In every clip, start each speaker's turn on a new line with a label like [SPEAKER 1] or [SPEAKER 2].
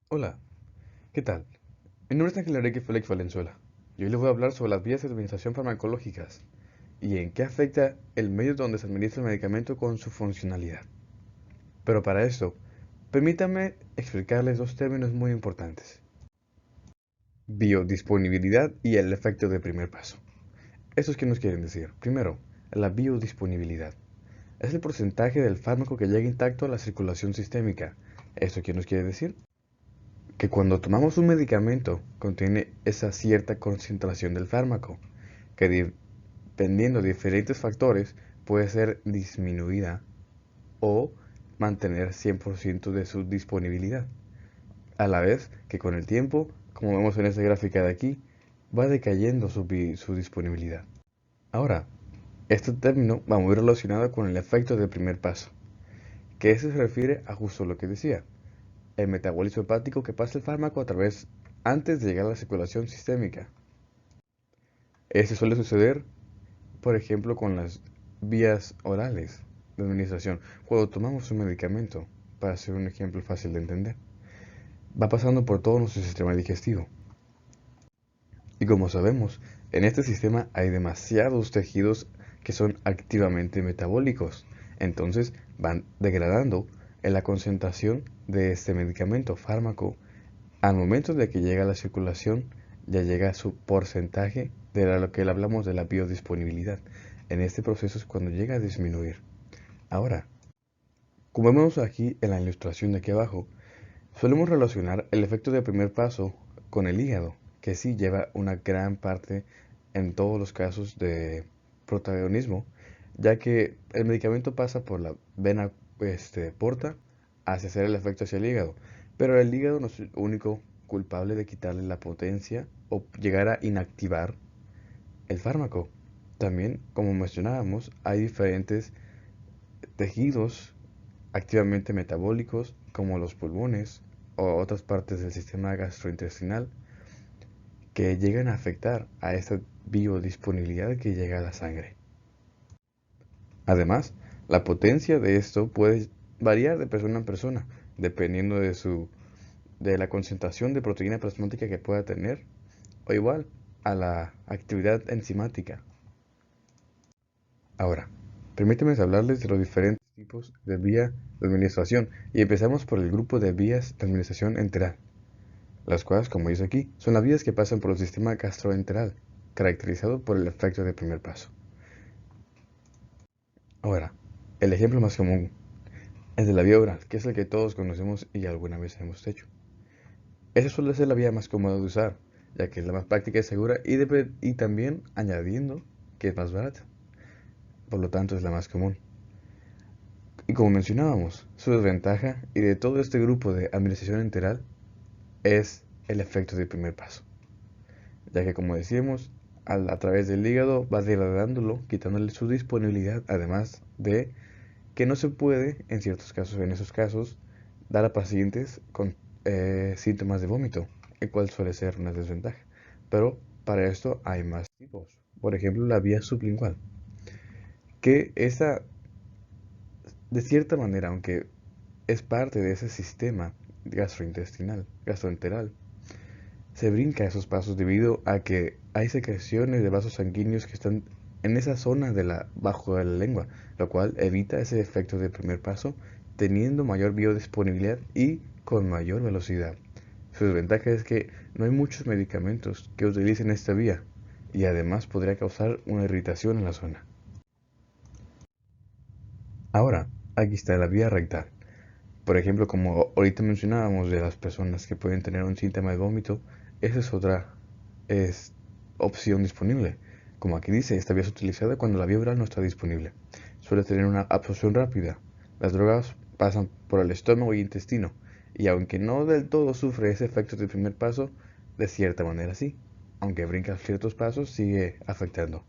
[SPEAKER 1] Hola, ¿qué tal? Mi nombre es Ángel Enrique Félix Valenzuela y hoy les voy a hablar sobre las vías de administración farmacológicas y en qué afecta el medio donde se administra el medicamento con su funcionalidad. Pero para esto, permítanme explicarles dos términos muy importantes: biodisponibilidad y el efecto de primer paso. ¿Estos qué nos quieren decir? Primero, la biodisponibilidad. Es el porcentaje del fármaco que llega intacto a la circulación sistémica. ¿Esto qué nos quiere decir? Que cuando tomamos un medicamento contiene esa cierta concentración del fármaco, que dependiendo de diferentes factores puede ser disminuida o mantener 100% de su disponibilidad, a la vez que con el tiempo, como vemos en esta gráfica de aquí, va decayendo su disponibilidad. Ahora, este término va muy relacionado con el efecto del primer paso, que ese se refiere a justo lo que decía, el metabolismo hepático que pasa el fármaco a través antes de llegar a la circulación sistémica. Este suele suceder, por ejemplo, con las vías orales de administración. Cuando tomamos un medicamento, para hacer un ejemplo fácil de entender, va pasando por todo nuestro sistema digestivo. Y como sabemos, en este sistema hay demasiados tejidos que son activamente metabólicos. Entonces van degradando en la concentración de este medicamento, fármaco. Al momento de que llega a la circulación, ya llega a su porcentaje de lo que hablamos de la biodisponibilidad. En este proceso es cuando llega a disminuir. Ahora, como vemos aquí en la ilustración de aquí abajo, solemos relacionar el efecto del primer paso con el hígado, que sí lleva una gran parte en todos los casos de protagonismo, ya que el medicamento pasa por la vena porta hacia hacer el efecto hacia el hígado, pero el hígado no es el único culpable de quitarle la potencia o llegar a inactivar el fármaco. También, como mencionábamos, hay diferentes tejidos activamente metabólicos como los pulmones o otras partes del sistema gastrointestinal que llegan a afectar a esta biodisponibilidad que llega a la sangre. Además, la potencia de esto puede variar de persona en persona, dependiendo de la concentración de proteína plasmática que pueda tener, o igual a la actividad enzimática. Ahora, permítanme hablarles de los diferentes tipos de vía de administración y empezamos por el grupo de vías de administración enteral, las cuales, como dice aquí, son las vías que pasan por el sistema gastroenteral, caracterizado por el efecto de primer paso. Ahora, el ejemplo más común es de la vía oral, que es el que todos conocemos y alguna vez hemos hecho. Esa suele ser la vía más cómoda de usar, ya que es la más práctica y segura y también añadiendo que es más barata, por lo tanto es la más común. Y como mencionábamos, su desventaja y de todo este grupo de administración enteral es el efecto del primer paso, ya que como decíamos, a través del hígado va degradándolo, quitándole su disponibilidad, además de que no se puede, en ciertos casos, en esos casos, dar a pacientes con síntomas de vómito, el cual suele ser una desventaja. Pero para esto hay más tipos. Por ejemplo, la vía sublingual, que esa, de cierta manera, aunque es parte de ese sistema gastrointestinal, gastroenteral, se brinca esos pasos debido a que hay secreciones de vasos sanguíneos que están en esa zona bajo de la lengua, lo cual evita ese efecto de primer paso, teniendo mayor biodisponibilidad y con mayor velocidad. Su desventaja es que no hay muchos medicamentos que utilicen esta vía y además podría causar una irritación en la zona. Ahora, aquí está la vía rectal. Por ejemplo, como ahorita mencionábamos de las personas que pueden tener un síntoma de vómito, esa es otra es opción disponible. Como aquí dice, esta vía es utilizada cuando la vía oral no está disponible. Suele tener una absorción rápida. Las drogas pasan por el estómago y intestino, y aunque no del todo sufre ese efecto del primer paso, de cierta manera sí. Aunque brinca ciertos pasos, sigue afectando.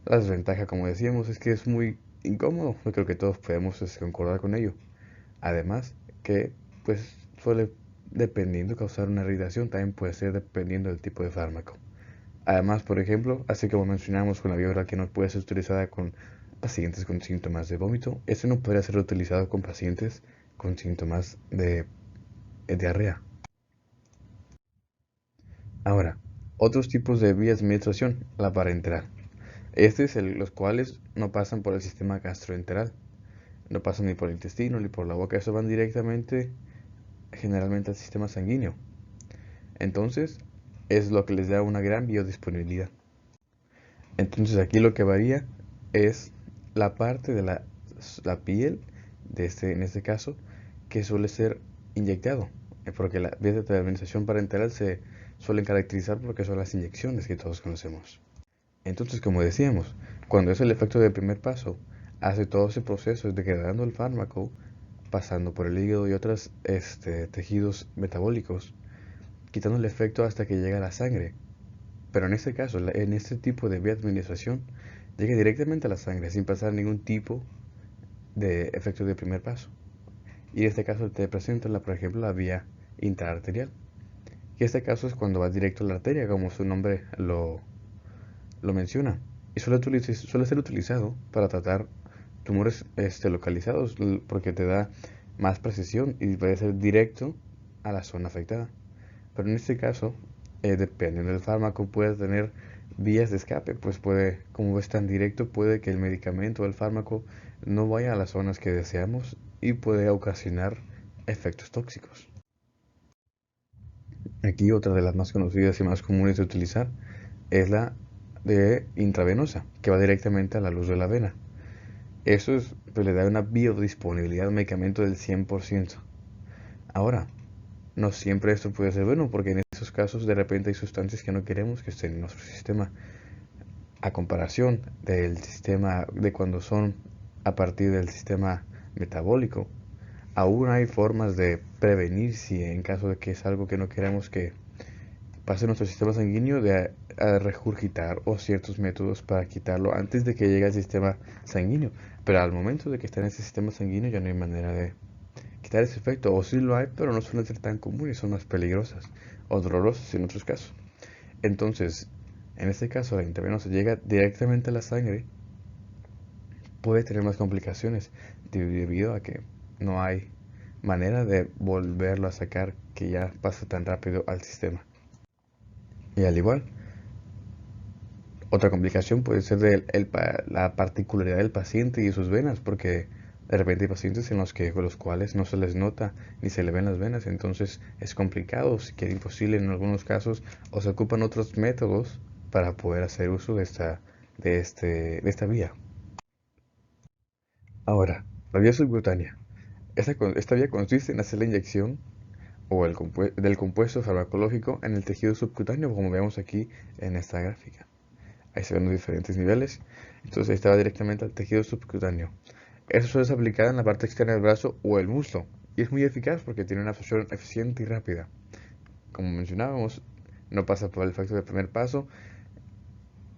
[SPEAKER 1] La desventaja, como decíamos, es que es muy incómodo. Yo creo que todos podemos concordar con ello. Además, que pues suele, dependiendo, causar una irritación, también puede ser dependiendo del tipo de fármaco. Además, por ejemplo, así como mencionamos con la vía oral que no puede ser utilizada con pacientes con síntomas de vómito, este no podría ser utilizado con pacientes con síntomas de diarrea. Ahora, otros tipos de vías de administración, la parenteral. Los cuales no pasan por el sistema gastroenteral, no pasan ni por el intestino ni por la boca, eso van directamente generalmente al sistema sanguíneo. Entonces, es lo que les da una gran biodisponibilidad. Entonces, aquí lo que varía es la parte de la piel, en este caso, que suele ser inyectado, porque las vías de administración parenteral se suelen caracterizar porque son las inyecciones que todos conocemos. Entonces, como decíamos, cuando es el efecto de primer paso, hace todo ese proceso degradando el fármaco, pasando por el hígado y otros tejidos metabólicos, quitando el efecto hasta que llega a la sangre. Pero en este caso, en este tipo de vía de administración, llega directamente a la sangre sin pasar ningún tipo de efecto de primer paso. Y en este caso te presento, por ejemplo, la vía intraarterial. Y este caso es cuando va directo a la arteria, como su nombre lo menciona. Y suele ser utilizado para tratar tumores localizados porque te da más precisión y puede ser directo a la zona afectada. Pero en este caso, dependiendo del fármaco, puede tener vías de escape, pues puede, como es tan directo, puede que el medicamento o el fármaco no vaya a las zonas que deseamos y puede ocasionar efectos tóxicos. Aquí otra de las más conocidas y más comunes de utilizar es la de intravenosa, que va directamente a la luz de la vena. Pues, le da una biodisponibilidad al medicamento del 100%. Ahora, no siempre esto puede ser bueno, porque en esos casos de repente hay sustancias que no queremos que estén en nuestro sistema. A comparación del sistema de cuando son a partir del sistema metabólico, aún hay formas de prevenir si en caso de que es algo que no queremos que pase nuestro sistema sanguíneo a regurgitar o ciertos métodos para quitarlo antes de que llegue al sistema sanguíneo. Pero al momento de que está en ese sistema sanguíneo ya no hay manera de quitar ese efecto. O sí lo hay, pero no suelen ser tan comunes, son más peligrosas o dolorosas en otros casos. Entonces, en este caso la intravenosa llega directamente a la sangre, puede tener más complicaciones debido a que no hay manera de volverlo a sacar que ya pasa tan rápido al sistema. Y al igual, otra complicación puede ser la particularidad del paciente y sus venas, porque de repente hay pacientes en con los cuales no se les nota ni se le ven las venas, entonces es complicado, si quiere imposible en algunos casos, o se ocupan otros métodos para poder hacer uso de esta vía. Ahora, la vía subcutánea. Esta vía consiste en hacer la inyección del compuesto farmacológico en el tejido subcutáneo, como vemos aquí en esta gráfica. Ahí se ven los diferentes niveles. Entonces ahí estaba directamente al tejido subcutáneo. Eso suele ser aplicado en la parte externa del brazo o el muslo. Y es muy eficaz porque tiene una absorción eficiente y rápida. Como mencionábamos, no pasa por el efecto del primer paso,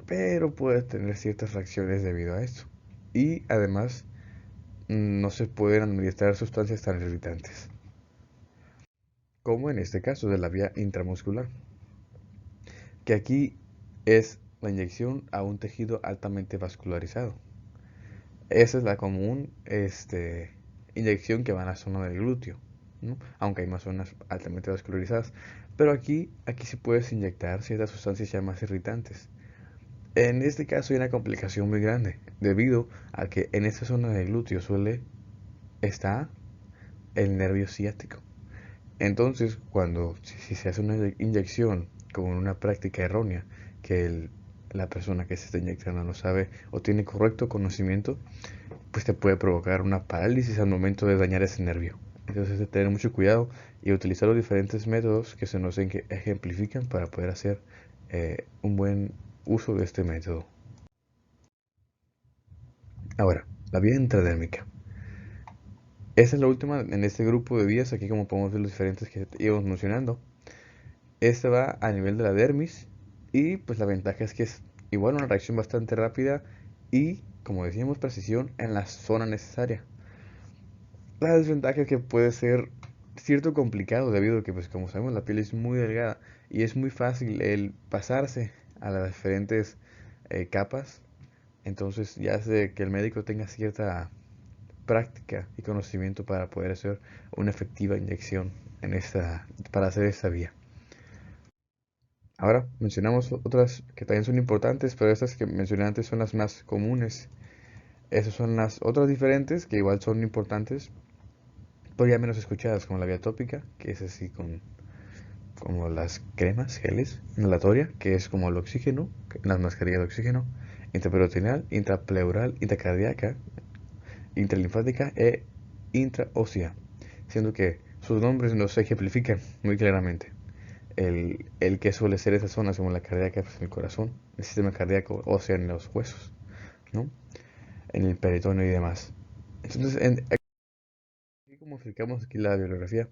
[SPEAKER 1] pero puede tener ciertas reacciones debido a esto. Y además, no se pueden administrar sustancias tan irritantes, como en este caso de la vía intramuscular, que aquí es la inyección a un tejido altamente vascularizado. Esa es la común inyección que va a la zona del glúteo, ¿no? Aunque hay más zonas altamente vascularizadas. Pero aquí sí puedes inyectar ciertas sustancias ya más irritantes. En este caso hay una complicación muy grande, debido a que en esta zona del glúteo suele estar el nervio ciático. Entonces, si se hace una inyección con una práctica errónea, que la persona que se está inyectando no sabe o tiene correcto conocimiento, pues te puede provocar una parálisis al momento de dañar ese nervio. Entonces hay que tener mucho cuidado y utilizar los diferentes métodos que se nos ejemplifican para poder hacer un buen uso de este método. Ahora, la vía intradérmica. Esa es la última en este grupo de vías, aquí como podemos ver los diferentes que íbamos mencionando. Esta va a nivel de la dermis y pues la ventaja es que es igual una reacción bastante rápida y, como decíamos, precisión en la zona necesaria. La desventaja es que puede ser cierto complicado debido a que, pues como sabemos, la piel es muy delgada y es muy fácil el pasarse a las diferentes capas. Entonces ya hace que el médico tenga cierta práctica y conocimiento para poder hacer una efectiva inyección para hacer esta vía. Ahora mencionamos otras que también son importantes, pero estas que mencioné antes son las más comunes. Esas son las otras diferentes que igual son importantes, pero ya menos escuchadas, como la vía tópica, que es así como las cremas, geles, inhalatoria, que es como el oxígeno, las mascarillas de oxígeno, intraperitoneal, intrapleural, intracardíaca, intralinfática e intraósea, siendo que sus nombres nos ejemplifican muy claramente. El que suele ser esas zonas como la cardíaca pues en el corazón, el sistema cardíaco ósea en los huesos, ¿no? En el peritoneo y demás. Entonces, así como explicamos aquí la bibliografía,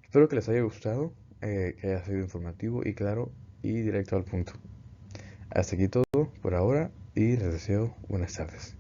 [SPEAKER 1] espero que les haya gustado, que haya sido informativo y claro y directo al punto. Hasta aquí todo por ahora y les deseo buenas tardes.